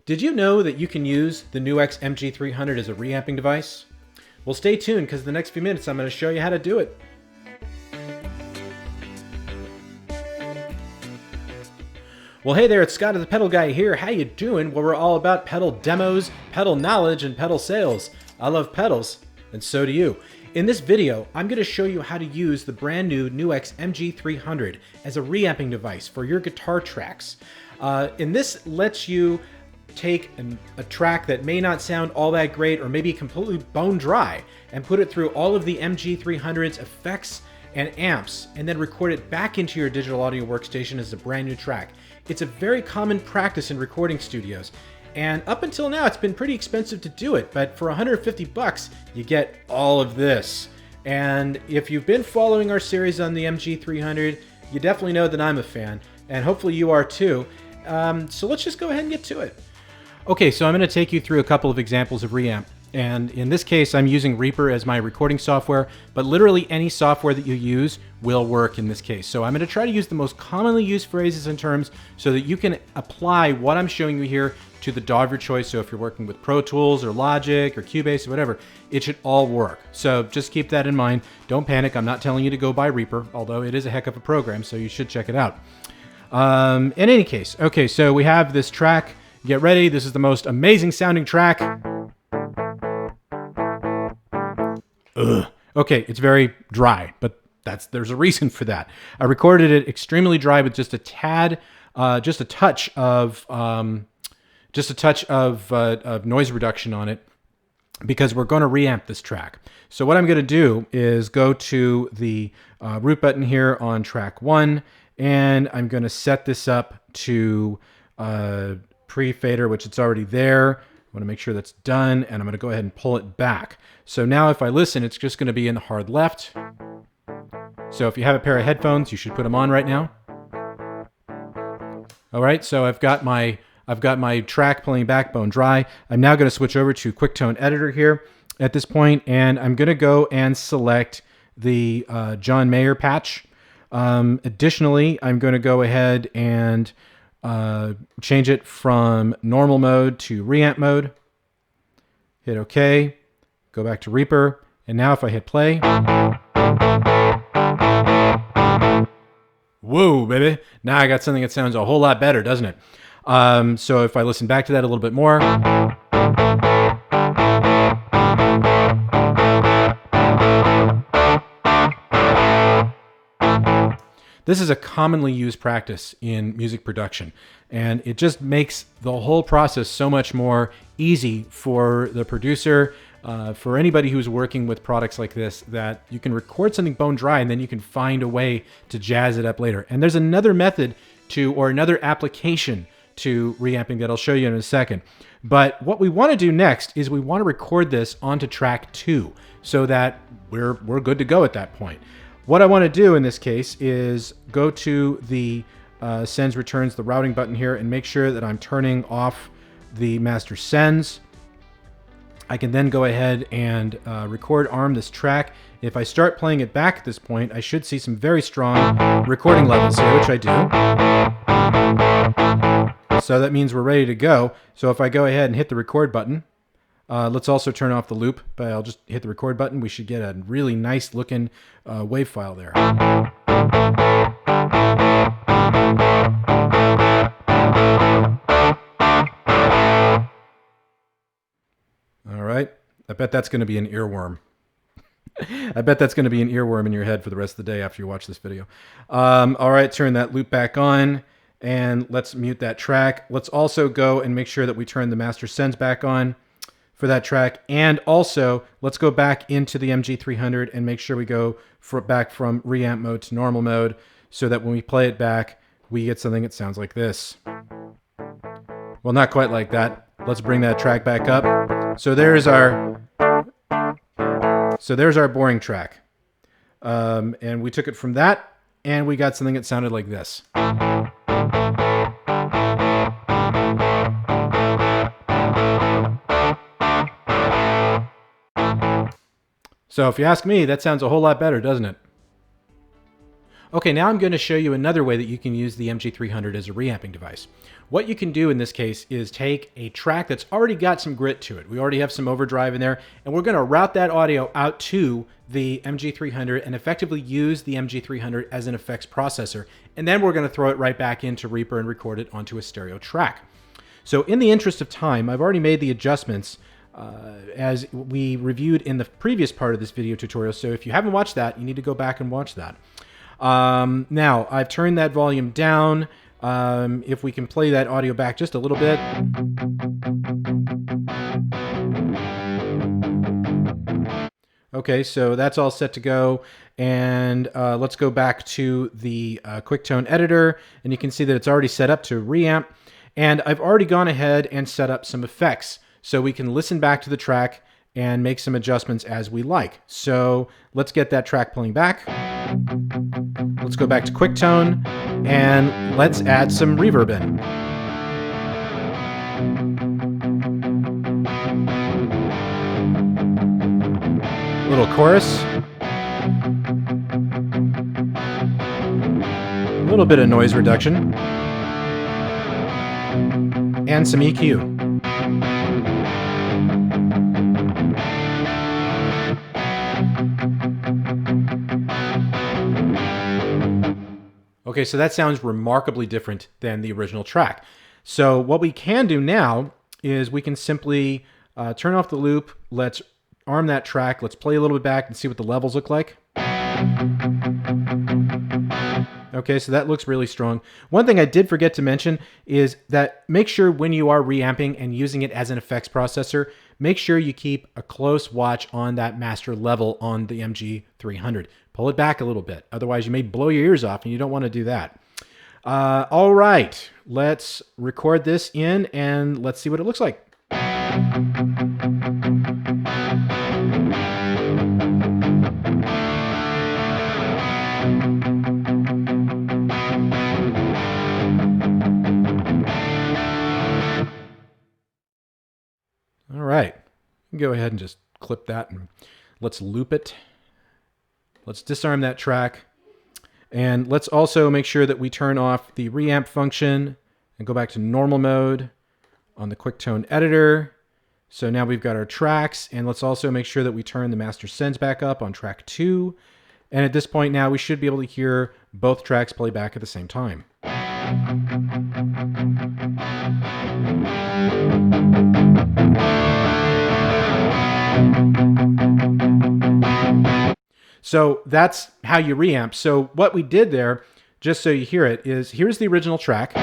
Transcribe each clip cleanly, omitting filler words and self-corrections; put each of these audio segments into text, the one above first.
Did you know that you can use the NuX MG 300 as a reamping device? Well, stay tuned because the next few minutes I'm going to show you how to do it. Well, hey there, it's Scott of the Pedal Guy here. How you doing? Well, we're all about pedal demos, pedal knowledge, and pedal sales. I love pedals, and so do you. In this video, I'm going to show you how to use the brand new NuX MG 300 as a reamping device for your guitar tracks. And this lets you take a track that may not sound all that great or maybe completely bone dry and put it through all of the MG 300's effects and amps and then record it back into your Digital Audio Workstation as a brand new track. It's a very common practice in recording studios, and up until now it's been pretty expensive to do it, but for 150 bucks you get all of this. And if you've been following our series on the MG 300, you definitely know that I'm a fan, and hopefully you are too. So let's just go ahead and get to it. Okay, so I'm going to take you through a couple of examples of Reamp. And in this case, I'm using Reaper as my recording software, but literally any software that you use will work in this case. So I'm going to try to use the most commonly used phrases and terms so that you can apply what I'm showing you here to the DAW of your choice. So if you're working with Pro Tools or Logic or Cubase or whatever, it should all work. So just keep that in mind. Don't panic. I'm not telling you to go buy Reaper, although it is a heck of a program, so you should check it out. In any case, okay, so we have this track. Get ready. This is the most amazing sounding track. Ugh. Okay, it's very dry, but there's a reason for that. I recorded it extremely dry with just a tad, just a touch of noise reduction on it, because we're going to reamp this track. So what I'm going to do is go to the root button here on track 1, and I'm going to set this up to pre-fader, which it's already there. I want to make sure that's done, and I'm going to go ahead and pull it back. So now if I listen, it's just going to be in the hard left. So if you have a pair of headphones, you should put them on right now. All right, so I've got my track playing back bone dry. I'm now going to switch over to QuickTone Editor here at this point, and I'm going to go and select the John Mayer patch. Additionally, I'm going to go ahead and change it from normal mode to reamp mode. Hit OK. Go back to Reaper. And now if I hit play. Whoa, baby. Now I got something that sounds a whole lot better, doesn't it? So if I listen back to that a little bit more. This is a commonly used practice in music production, and it just makes the whole process so much more easy for the producer, for anybody who's working with products like this, that you can record something bone dry and then you can find a way to jazz it up later. And there's another method or another application to reamping that I'll show you in a second. But what we want to do next is we want to record this onto track 2 so that we're good to go at that point. What I want to do in this case is go to the sends returns, the routing button here, and make sure that I'm turning off the master sends. I can then go ahead and record arm this track. If I start playing it back at this point, I should see some very strong recording levels here, which I do. So that means we're ready to go. So if I go ahead and hit the record button, let's also turn off the loop, but I'll just hit the record button. We should get a really nice looking wave file there. All right. I bet that's going to be an earworm. I bet that's going to be an earworm in your head for the rest of the day after you watch this video. All right, turn that loop back on, and let's mute that track. Let's also go and make sure that we turn the master sends back on for that track. And also, let's go back into the MG 300 and make sure we go back from reamp mode to normal mode so that when we play it back, we get something that sounds like this. Well, not quite like that. Let's bring that track back up. So there's our boring track. And we took it from that, and we got something that sounded like this. So if you ask me, that sounds a whole lot better, doesn't it? Okay, now I'm going to show you another way that you can use the MG300 as a reamping device. What you can do in this case is take a track that's already got some grit to it. We already have some overdrive in there, and we're going to route that audio out to the MG300 and effectively use the MG300 as an effects processor. And then we're going to throw it right back into Reaper and record it onto a stereo track. So in the interest of time, I've already made the adjustments as we reviewed in the previous part of this video tutorial. So if you haven't watched that, you need to go back and watch that. Now, I've turned that volume down. If we can play that audio back just a little bit. Okay, so that's all set to go. And let's go back to the QuickTone editor. And you can see that it's already set up to reamp. And I've already gone ahead and set up some effects. So we can listen back to the track and make some adjustments as we like. So let's get that track playing back. Let's go back to QuickTone and let's add some reverb in. Little chorus. A little bit of noise reduction. And some EQ. Okay, so that sounds remarkably different than the original track. So what we can do now is we can simply turn off the loop. Let's arm that track. Let's play a little bit back and see what the levels look like. Okay, so that looks really strong. One thing I did forget to mention is that make sure when you are reamping and using it as an effects processor, make sure you keep a close watch on that master level on the MG300. Pull it back a little bit. Otherwise, you may blow your ears off, and you don't want to do that. All right, let's record this in, and let's see what it looks like. All right, go ahead and just clip that, and let's loop it. Let's disarm that track. And let's also make sure that we turn off the reamp function and go back to normal mode on the QuickTone editor. So now we've got our tracks, and let's also make sure that we turn the master sends back up on track 2. And at this point now, we should be able to hear both tracks play back at the same time. So that's how you reamp. So what we did there, just so you hear it, is here's the original track.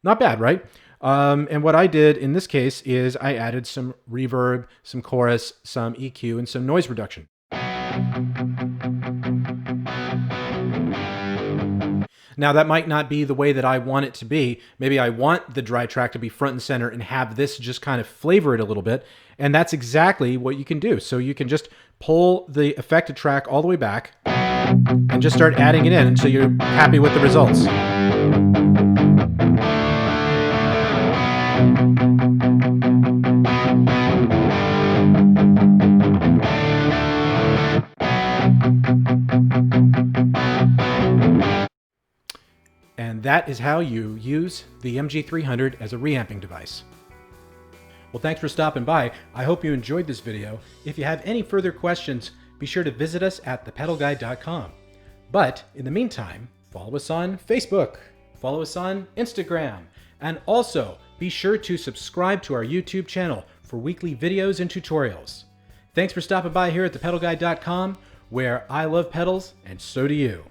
Not bad, right? And what I did in this case is I added some reverb, some chorus, some EQ, and some noise reduction. Now, that might not be the way that I want it to be. Maybe I want the dry track to be front and center and have this just kind of flavor it a little bit. And that's exactly what you can do. So you can just pull the affected track all the way back and just start adding it in until you're happy with the results. And that is how you use the MG300 as a reamping device. Well, thanks for stopping by. I hope you enjoyed this video. If you have any further questions, be sure to visit us at thepedalguy.com. But in the meantime, follow us on Facebook, follow us on Instagram, and also be sure to subscribe to our YouTube channel for weekly videos and tutorials. Thanks for stopping by here at thepedalguy.com, where I love pedals and so do you.